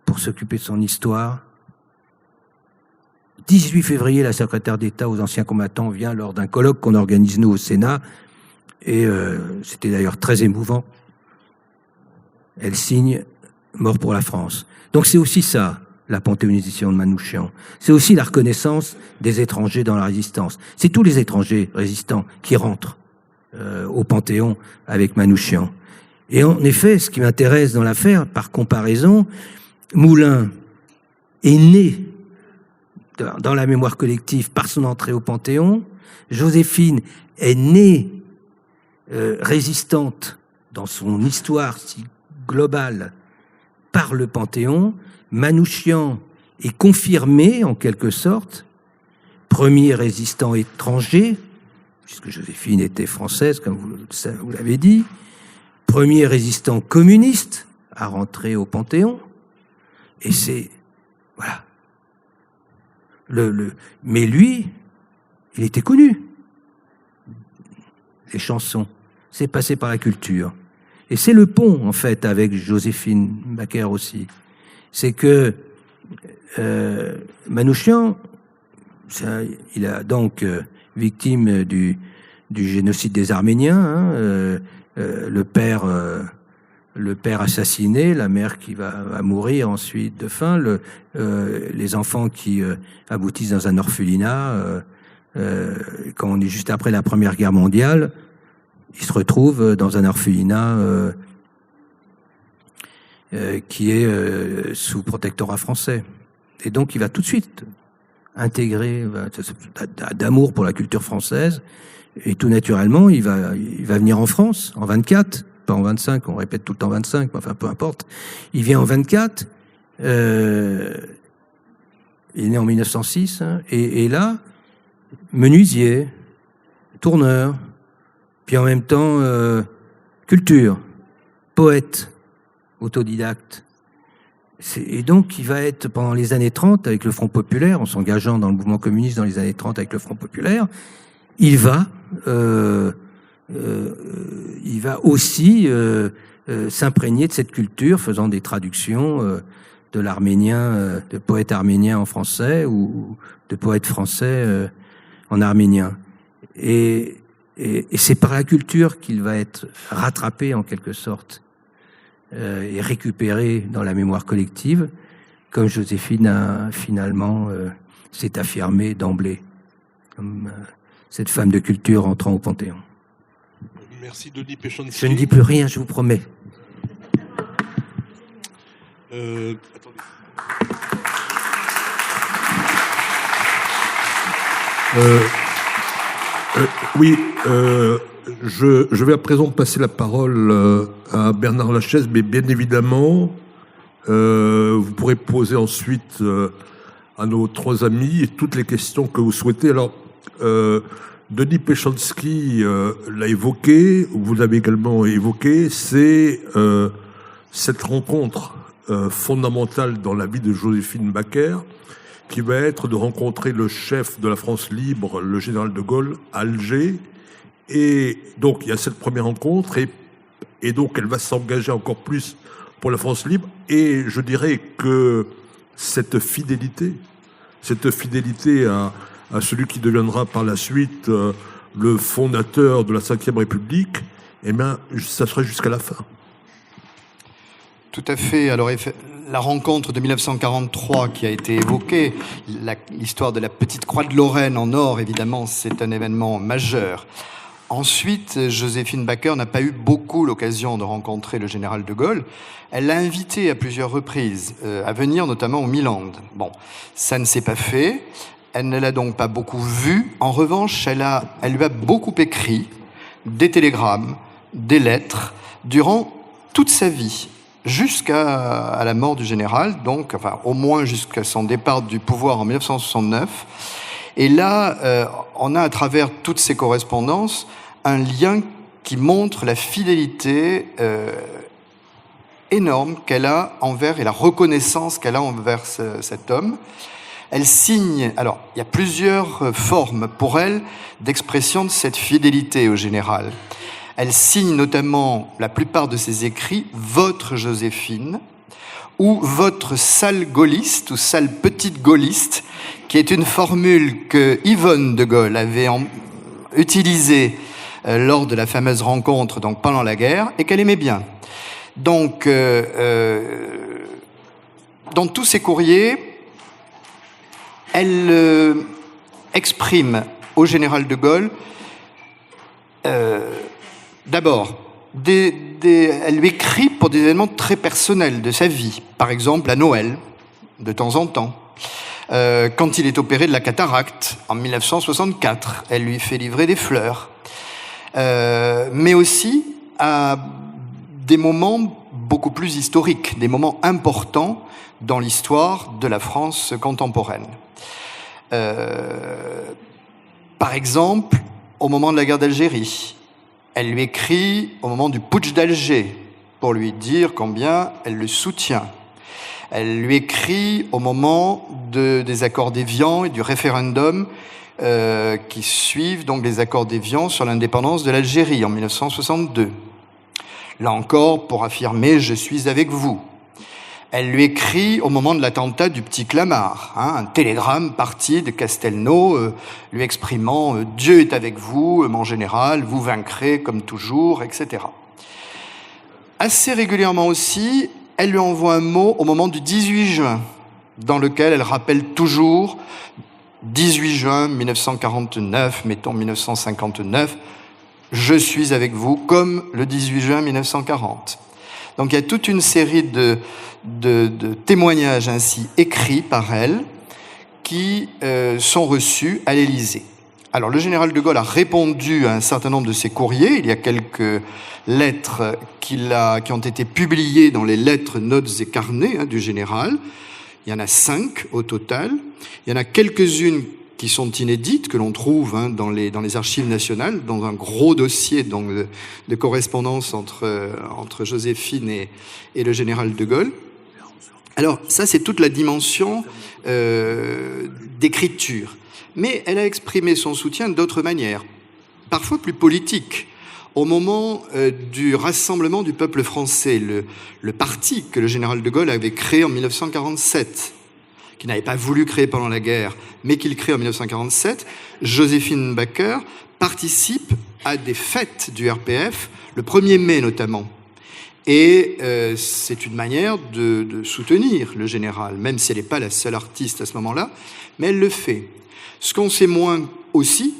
pour s'occuper de son histoire. 18 février, la secrétaire d'État aux anciens combattants vient lors d'un colloque qu'on organise nous au Sénat, et c'était d'ailleurs très émouvant. Elle signe mort pour la France. Donc c'est aussi ça, la panthéonisation de Manouchian. C'est aussi la reconnaissance des étrangers dans la résistance. C'est tous les étrangers résistants qui rentrent au Panthéon avec Manouchian. Et en effet, ce qui m'intéresse dans l'affaire, par comparaison, Moulin est né dans la mémoire collective par son entrée au Panthéon. Joséphine est née résistante dans son histoire si globale par le Panthéon. Manouchian est confirmé en quelque sorte, premier résistant étranger, puisque Joséphine était française, comme vous l'avez dit, premier résistant communiste à rentrer au Panthéon, et c'est... voilà. Mais lui, il était connu. Les chansons, c'est passé par la culture. Et c'est le pont, en fait, avec Joséphine Baker aussi. C'est que Manouchian, il a donc victime du génocide des Arméniens, hein, le père assassiné, la mère qui va mourir ensuite de faim, les enfants qui aboutissent dans un orphelinat. Quand on est juste après la Première Guerre mondiale, il se retrouve dans un orphelinat qui est sous protectorat français. Et donc il va tout de suite intégrer d'amour pour la culture française, et tout naturellement il va venir en France en 24, pas en 25, on répète tout le temps 25, mais enfin peu importe. Il vient en 24, il est né en 1906, hein, et là, menuisier, tourneur, puis en même temps culture, poète, autodidacte. Et donc il va être pendant les années 30 avec le Front Populaire, en s'engageant dans le mouvement communiste dans les années 30 avec le Front Populaire, il va aussi s'imprégner de cette culture, faisant des traductions de l'arménien, de poètes arméniens en français ou de poètes français en arménien. Et c'est par la culture qu'il va être rattrapé en quelque sorte et récupéré dans la mémoire collective, comme Joséphine a finalement s'est affirmée d'emblée comme cette femme de culture entrant au Panthéon. Merci Denis Péchonski. Je ne dis plus rien, je vous promets. Attendez. Oui, je vais à présent passer la parole à Bernard Lachaise, mais bien évidemment, vous pourrez poser ensuite à nos trois amis toutes les questions que vous souhaitez. Alors, Denis Péchanski l'a évoqué, vous l'avez également évoqué, c'est cette rencontre fondamentale dans la vie de Joséphine Baker, qui va être de rencontrer le chef de la France libre, le général de Gaulle, à Alger. Et donc, il y a cette première rencontre, et donc elle va s'engager encore plus pour la France libre. Et je dirais que cette fidélité à celui qui deviendra par la suite le fondateur de la Ve République, eh bien, ça serait jusqu'à la fin. Tout à fait. Alors, la rencontre de 1943 qui a été évoquée, l'histoire de la petite croix de Lorraine en or, évidemment, c'est un événement majeur. Ensuite, Joséphine Baker n'a pas eu beaucoup l'occasion de rencontrer le général de Gaulle. Elle l'a invité à plusieurs reprises à venir, notamment au Milan. Bon, ça ne s'est pas fait. Elle ne l'a donc pas beaucoup vu. En revanche, elle lui a beaucoup écrit des télégrammes, des lettres, durant toute sa vie, jusqu'à la mort du général, donc, enfin, au moins jusqu'à son départ du pouvoir en 1969. Et là, on a à travers toutes ces correspondances un lien qui montre la fidélité énorme qu'elle a envers et la reconnaissance qu'elle a envers cet homme. Elle signe, alors il y a plusieurs formes pour elle d'expression de cette fidélité au général. Elle signe notamment la plupart de ses écrits « Votre Joséphine » ou « Votre sale gaulliste » ou « sale petite gaulliste », qui est une formule que Yvonne de Gaulle avait utilisée lors de la fameuse rencontre, donc pendant la guerre, et qu'elle aimait bien. Donc, dans tous ses courriers, elle exprime au général de Gaulle, d'abord, elle lui écrit pour des événements très personnels de sa vie. Par exemple, à Noël, de temps en temps. Quand il est opéré de la cataracte, en 1964, elle lui fait livrer des fleurs. Mais aussi à des moments beaucoup plus historiques, des moments importants dans l'histoire de la France contemporaine. Par exemple, au moment de la guerre d'Algérie, elle lui écrit au moment du putsch d'Alger pour lui dire combien elle le soutient. Elle lui écrit au moment des accords d'Évian et du référendum qui suivent donc les accords d'Évian sur l'indépendance de l'Algérie en 1962. Là encore, pour affirmer « je suis avec vous ». Elle lui écrit au moment de l'attentat du Petit Clamart, un télégramme parti de Castelnau lui exprimant « Dieu est avec vous, mon général, vous vaincrez comme toujours », etc. Assez régulièrement aussi, elle lui envoie un mot au moment du 18 juin, dans lequel elle rappelle toujours 18 juin 1949, mettons 1959, je suis avec vous, comme le 18 juin 1940. Donc il y a toute une série de témoignages ainsi écrits par elle qui sont reçus à l'Élysée. Alors le général de Gaulle a répondu à un certain nombre de ses courriers. Il y a quelques lettres qui ont été publiées dans les lettres, notes et carnets du général. Il y en a 5 au total. Il y en a quelques-unes qui sont inédites, que l'on trouve dans les archives nationales, dans un gros dossier donc, de correspondance entre Joséphine et le général de Gaulle. Alors ça, c'est toute la dimension d'écriture. Mais elle a exprimé son soutien d'autres manières, parfois plus politiques. Au moment du rassemblement du peuple français, le parti que le général de Gaulle avait créé en 1947, qu'il n'avait pas voulu créer pendant la guerre, mais qu'il crée en 1947, Joséphine Baker participe à des fêtes du RPF, le 1er mai notamment. Et c'est une manière de soutenir le général, même si elle n'est pas la seule artiste à ce moment-là, mais elle le fait. Ce qu'on sait moins aussi,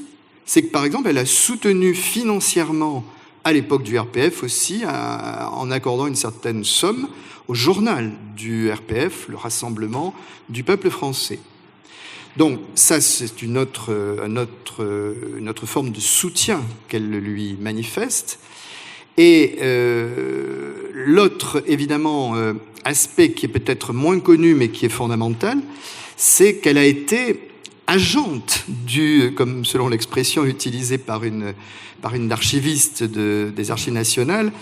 c'est que par exemple, elle a soutenu financièrement à l'époque du RPF aussi, en accordant une certaine somme au journal du RPF, le Rassemblement du peuple français. Donc ça, c'est une autre forme de soutien qu'elle lui manifeste. Et l'autre, évidemment, aspect qui est peut-être moins connu, mais qui est fondamental, c'est qu'elle a été agente comme selon l'expression utilisée par une archiviste des Archives nationales,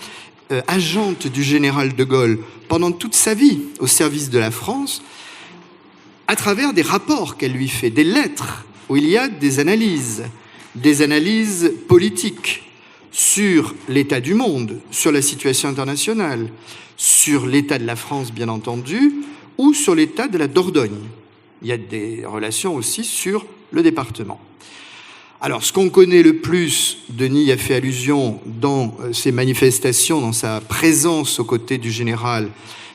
agente du général de Gaulle pendant toute sa vie au service de la France, à travers des rapports qu'elle lui fait, des lettres où il y a des analyses politiques sur l'état du monde, sur la situation internationale, sur l'état de la France, bien entendu, ou sur l'état de la Dordogne. Il y a des relations aussi sur le département. Alors, ce qu'on connaît le plus, Denis y a fait allusion dans ses manifestations, dans sa présence aux côtés du général,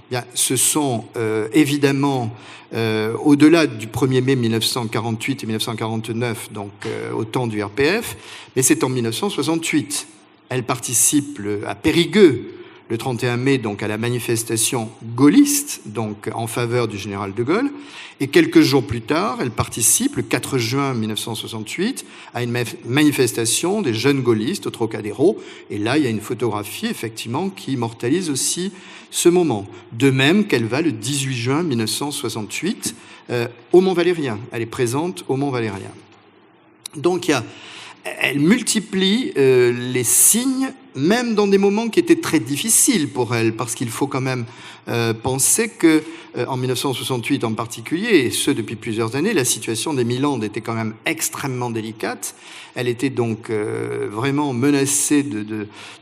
bien, ce sont évidemment, au-delà du 1er mai 1948 et 1949, donc au temps du RPF, mais c'est en 1968. Elle participe à Périgueux, le 31 mai, donc à la manifestation gaulliste, donc en faveur du général de Gaulle, et quelques jours plus tard, elle participe, le 4 juin 1968, à une manifestation des jeunes gaullistes au Trocadéro, et là, il y a une photographie, effectivement, qui immortalise aussi ce moment. De même qu'elle va le 18 juin 1968 au Mont-Valérien. Elle est présente au Mont-Valérien. Donc, elle multiplie les signes, même dans des moments qui étaient très difficiles pour elle, parce qu'il faut quand même penser que en 1968 en particulier, et ce depuis plusieurs années, la situation des Milandes était quand même extrêmement délicate. Elle était donc vraiment menacée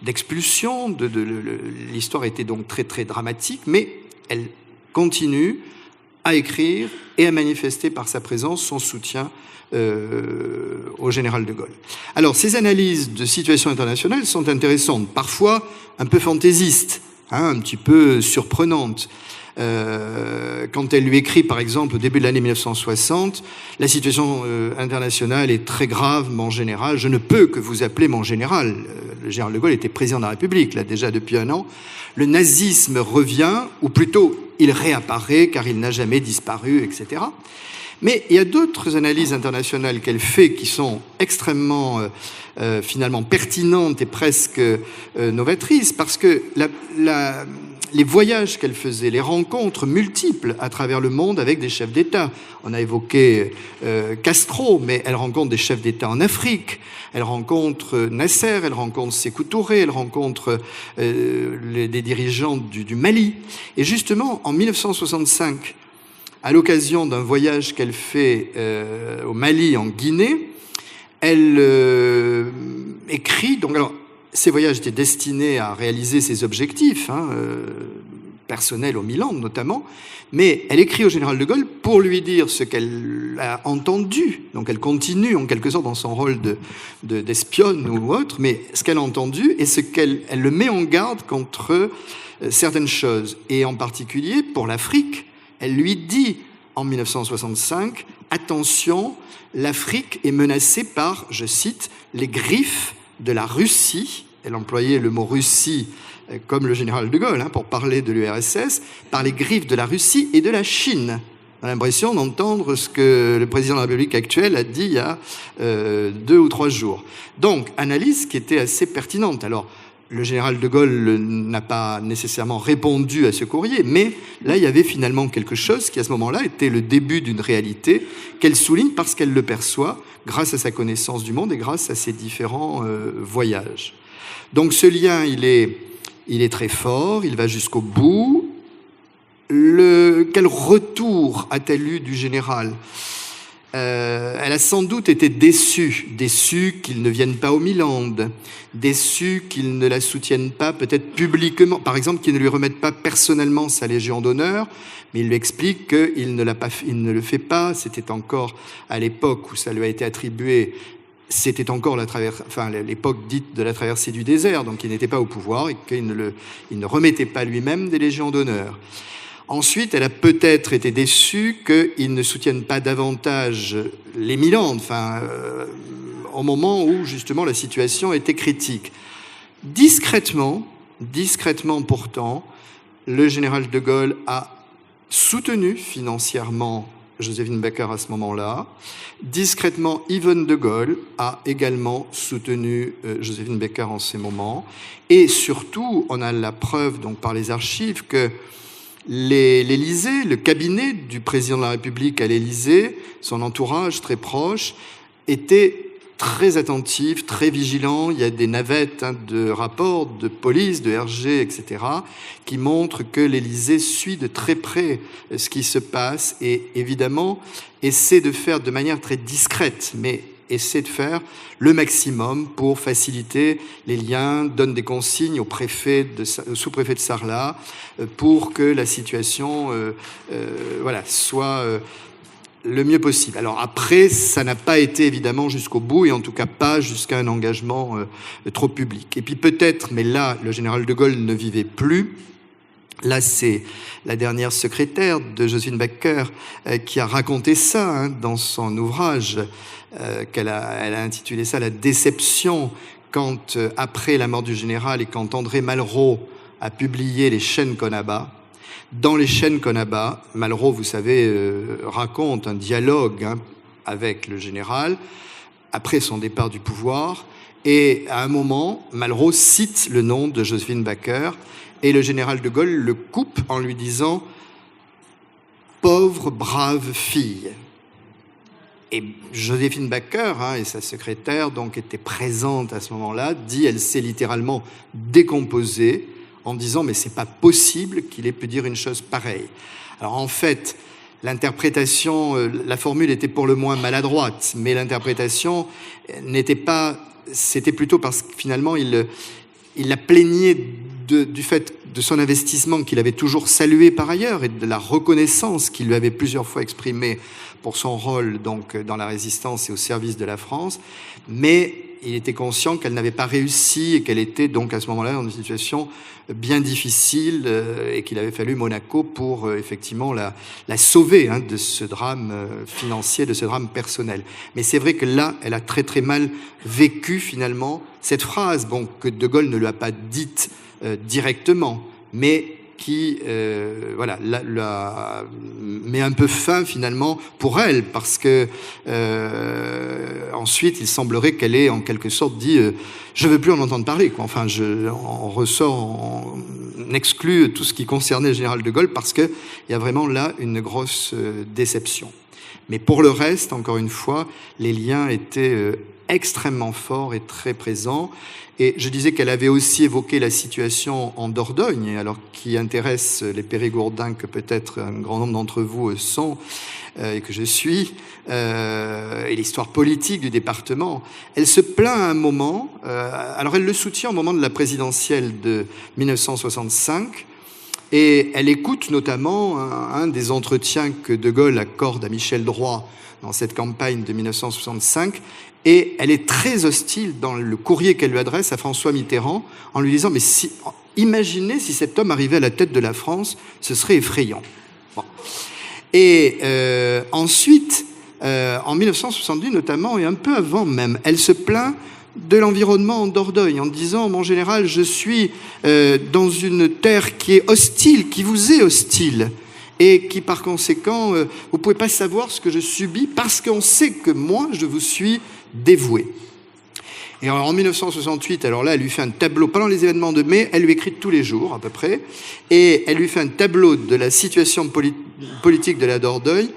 d'expulsion. L'histoire était donc très très dramatique, mais elle continue à écrire et à manifester par sa présence son soutien au général de Gaulle. Alors, ces analyses de situation internationale sont intéressantes, parfois un peu fantaisistes, un petit peu surprenantes. Quand elle lui écrit, par exemple, au début de l'année 1960, la situation internationale est très grave, mon général, je ne peux que vous appeler mon général. Le général de Gaulle était président de la République, là, déjà depuis un an. Le nazisme revient, ou plutôt, il réapparaît, car il n'a jamais disparu, etc. Mais il y a d'autres analyses internationales qu'elle fait qui sont extrêmement, finalement, pertinentes et presque novatrices, parce que les voyages qu'elle faisait, les rencontres multiples à travers le monde avec des chefs d'État. On a évoqué Castro, mais elle rencontre des chefs d'État en Afrique. Elle rencontre Nasser, elle rencontre Sékou Touré, elle rencontre des dirigeants du Mali. Et justement, en 1965, à l'occasion d'un voyage qu'elle fait au Mali, en Guinée, elle écrit... Donc, alors, ces voyages étaient destinés à réaliser ses objectifs, personnels au Milan notamment, mais elle écrit au général de Gaulle pour lui dire ce qu'elle a entendu. Donc elle continue en quelque sorte dans son rôle d'espionne ou autre, mais ce qu'elle a entendu et elle le met en garde contre certaines choses. Et en particulier pour l'Afrique, elle lui dit en 1965, attention, l'Afrique est menacée par, je cite, les griffes de la Russie, elle employait le mot Russie comme le général de Gaulle pour parler de l'URSS, par les griffes de la Russie et de la Chine. On a l'impression d'entendre ce que le président de la République actuelle a dit il y a 2 ou 3 jours. Donc, analyse qui était assez pertinente. Alors, le général de Gaulle n'a pas nécessairement répondu à ce courrier, mais là, il y avait finalement quelque chose qui, à ce moment-là, était le début d'une réalité qu'elle souligne parce qu'elle le perçoit grâce à sa connaissance du monde et grâce à ses différents voyages. Donc, ce lien, il est très fort, il va jusqu'au bout. Quel retour a-t-elle eu du général ? Elle a sans doute été déçue qu'il ne vienne pas au Milan, déçue qu'il ne la soutienne pas peut-être publiquement, par exemple qu'il ne lui remette pas personnellement sa Légion d'honneur, mais il lui explique qu'il ne le fait pas. C'était encore à l'époque où ça lui a été attribué, c'était encore l'époque dite de la traversée du désert, donc il n'était pas au pouvoir et qu'il ne remettait pas lui-même des Légions d'honneur. Ensuite, elle a peut-être été déçue qu'ils ne soutiennent pas davantage les Milandes, au moment où, justement, la situation était critique. Discrètement pourtant, le général de Gaulle a soutenu financièrement Joséphine Baker à ce moment-là. Discrètement, Yvonne de Gaulle a également soutenu Joséphine Baker en ces moments. Et surtout, on a la preuve, donc par les archives, que l'Élysée, le cabinet du président de la République à l'Élysée, son entourage très proche, était très attentif, très vigilant. Il y a des navettes de rapports de police, de RG, etc., qui montrent que l'Élysée suit de très près ce qui se passe et évidemment essaie de faire de manière très discrète, mais essaie de faire le maximum pour faciliter les liens, donne des consignes au sous-préfet de Sarlat pour que la situation soit le mieux possible. Alors après, ça n'a pas été évidemment jusqu'au bout, et en tout cas pas jusqu'à un engagement trop public. Et puis peut-être, mais là, le général de Gaulle ne vivait plus. Là, c'est la dernière secrétaire de Joséphine Baker qui a raconté ça dans son ouvrage, elle a intitulé ça « La déception », quand, après la mort du général et quand André Malraux a publié Les chaînes Conaba. Dans Les chaînes Conaba, Malraux, vous savez, raconte un dialogue avec le général après son départ du pouvoir. Et à un moment, Malraux cite le nom de Joséphine Baker et le général de Gaulle le coupe en lui disant « Pauvre, brave fille ». Et Joséphine Baker et sa secrétaire, donc, étaient présentes à ce moment-là, dit « Elle s'est littéralement décomposée ». En disant, mais c'est pas possible qu'il ait pu dire une chose pareille. Alors en fait, l'interprétation, la formule était pour le moins maladroite, mais l'interprétation n'était pas, c'était plutôt parce que finalement il la plaignait du fait de son investissement qu'il avait toujours salué par ailleurs et de la reconnaissance qu'il lui avait plusieurs fois exprimée pour son rôle donc dans la résistance et au service de la France, mais il était conscient qu'elle n'avait pas réussi et qu'elle était donc à ce moment-là dans une situation bien difficile et qu'il avait fallu Monaco pour effectivement la sauver de ce drame financier, de ce drame personnel. Mais c'est vrai que là, elle a très très mal vécu finalement cette phrase, que De Gaulle ne lui a pas dite directement, mais qui met un peu fin finalement pour elle, parce que ensuite il semblerait qu'elle ait en quelque sorte dit je veux plus en entendre parler, quoi. Enfin, on exclut tout ce qui concernait le général de Gaulle, parce que il y a vraiment là une grosse déception. Mais pour le reste, encore une fois, les liens étaient extrêmement forts et très présents. Et je disais qu'elle avait aussi évoqué la situation en Dordogne, alors qui intéresse les Périgourdins, que peut-être un grand nombre d'entre vous sont, et que je suis, et l'histoire politique du département. Elle se plaint à un moment, alors elle le soutient au moment de la présidentielle de 1965, et elle écoute notamment un des entretiens que De Gaulle accorde à Michel Droit dans cette campagne de 1965, et elle est très hostile dans le courrier qu'elle lui adresse à François Mitterrand en lui disant « Mais imaginez si cet homme arrivait à la tête de la France, ce serait effrayant. » Et ensuite, en 1970 notamment, et un peu avant même, elle se plaint de l'environnement en Dordogne en disant « Mon général, je suis dans une terre qui est hostile, qui vous est hostile. » Et qui, par conséquent, vous ne pouvez pas savoir ce que je subis parce qu'on sait que moi, je vous suis dévoué. Et alors, en 1968, alors là, elle lui fait un tableau, pendant les événements de mai, elle lui écrit tous les jours, à peu près, et elle lui fait un tableau de la situation politique de la Dordogne,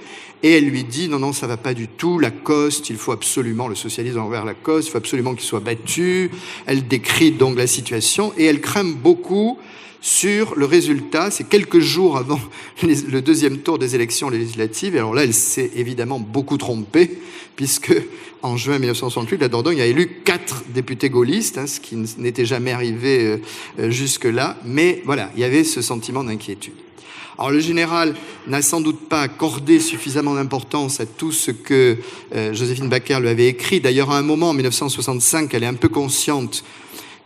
et elle lui dit, non, ça va pas du tout, Lacoste, il faut absolument, le socialisme envers Lacoste, il faut absolument qu'il soit battu. Elle décrit donc la situation, et elle craint beaucoup sur le résultat. C'est quelques jours avant le deuxième tour des élections législatives. Et alors là, elle s'est évidemment beaucoup trompée, puisque en juin 1968, la Dordogne a élu 4 députés gaullistes, ce qui n'était jamais arrivé jusque-là. Mais voilà, il y avait ce sentiment d'inquiétude. Alors le général n'a sans doute pas accordé suffisamment d'importance à tout ce que Joséphine Baker lui avait écrit. D'ailleurs, à un moment, en 1965, elle est un peu consciente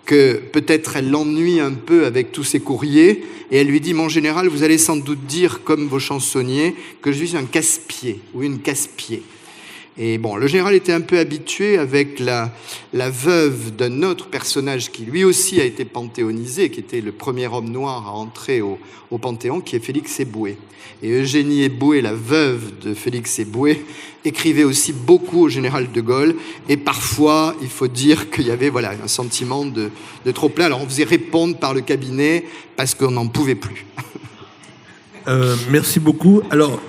que peut-être elle l'ennuie un peu avec tous ces courriers, et elle lui dit « Mon général, vous allez sans doute dire, comme vos chansonniers, que je suis un casse-pied ou une casse-pied. » Et bon, le général était un peu habitué avec la veuve d'un autre personnage qui lui aussi a été panthéonisé, qui était le premier homme noir à entrer au Panthéon, qui est Félix Éboué. Et Eugénie Éboué, la veuve de Félix Éboué, écrivait aussi beaucoup au général de Gaulle, et parfois, il faut dire qu'il y avait un sentiment de trop plein. Alors on faisait répondre par le cabinet parce qu'on n'en pouvait plus. Merci beaucoup. Alors,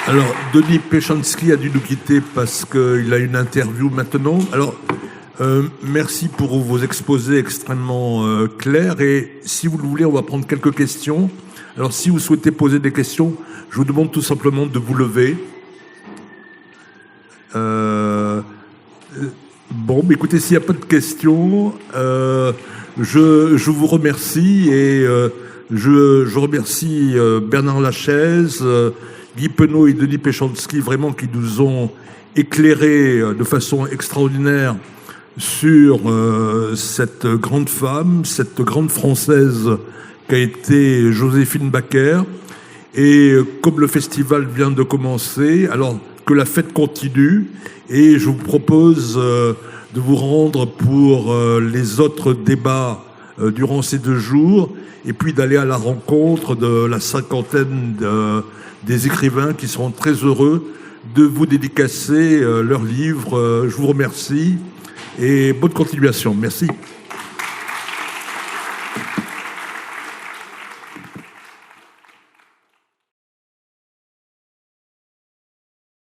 alors, Denis Péchanski a dû nous quitter parce qu'il a une interview maintenant. Alors, merci pour vos exposés extrêmement clairs. Et si vous le voulez, on va prendre quelques questions. Alors, si vous souhaitez poser des questions, je vous demande tout simplement de vous lever. Bon, mais écoutez, s'il n'y a pas de questions, je vous remercie et je remercie Bernard Lachaise, Guy Penaud et Denis Péchanski, vraiment, qui nous ont éclairés de façon extraordinaire sur cette grande femme, cette grande Française qu'a été Joséphine Baker. Et comme le festival vient de commencer, alors que la fête continue, et je vous propose de vous rendre pour les autres débats durant ces 2 jours, et puis d'aller à la rencontre de la 50aine des écrivains qui seront très heureux de vous dédicacer leurs livres. Je vous remercie et bonne continuation. Merci.